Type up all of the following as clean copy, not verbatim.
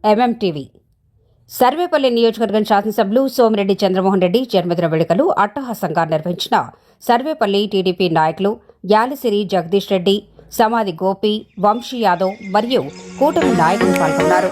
ఎంఎంటీవీ సర్వేపల్లి నియోజకవర్గం శాసనసభ్యులు సోమిరెడ్డి చంద్రమోహన్ రెడ్డి జన్మదిన వేడుకలు అట్టహాసంగా నిర్వహించిన సర్వేపల్లి టీడీపీ నాయకులు యాలసిరి జగదీష్ రెడ్డి, సమాధి గోపి, వంశీ యాదవ్ మరియు కూటమి నాయకులు పాల్గొన్నారు.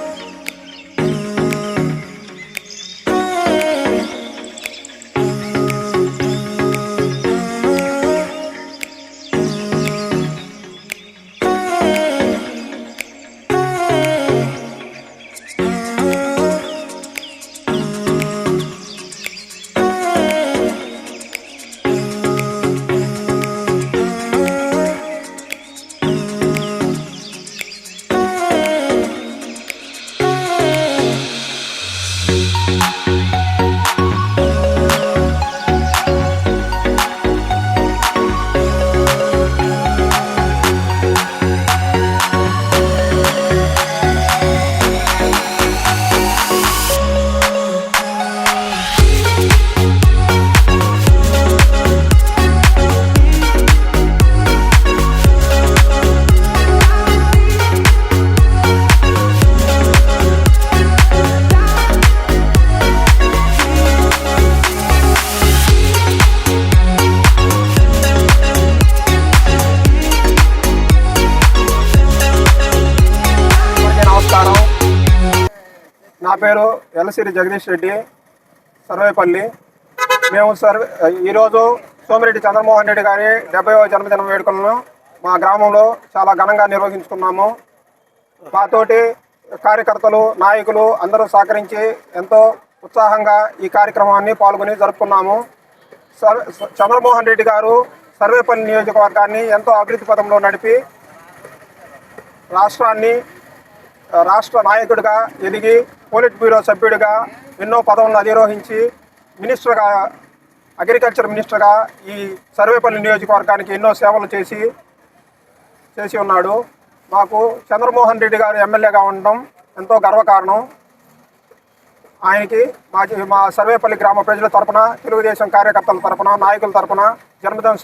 నా పేరు యాలసిరి జగదీష్ రెడ్డి, సర్వేపల్లి. మేము ఈరోజు సోమిరెడ్డి చంద్రమోహన్ రెడ్డి గారి 70వ జన్మదిన వేడుకలను మా గ్రామంలో చాలా ఘనంగా నిర్వహించుకున్నాము. మాతోటి కార్యకర్తలు, నాయకులు అందరూ సహకరించి ఎంతో ఉత్సాహంగా ఈ కార్యక్రమాన్ని పాల్గొని జరుపుకున్నాము. చంద్రమోహన్ రెడ్డి గారు సర్వేపల్లి నియోజకవర్గాన్ని ఎంతో అభివృద్ధి పథంలో నడిపి రాష్ట్ర నాయకుడిగా ఎదిగి పోలిట్ బ్యూరో సభ్యుడిగా ఎన్నో పదవులను అధిరోహించి మినిస్టర్గా, అగ్రికల్చర్ మినిస్టర్గా ఈ సర్వేపల్లి నియోజకవర్గానికి ఎన్నో సేవలు చేసి ఉన్నాడు. మాకు చంద్రమోహన్ రెడ్డి గారు ఎమ్మెల్యేగా ఉండడం ఎంతో గర్వకారణం. ఆయనకి మా సర్వేపల్లి గ్రామ ప్రజల తరపున, తెలుగుదేశం కార్యకర్తల తరపున, నాయకుల తరపున జన్మదిన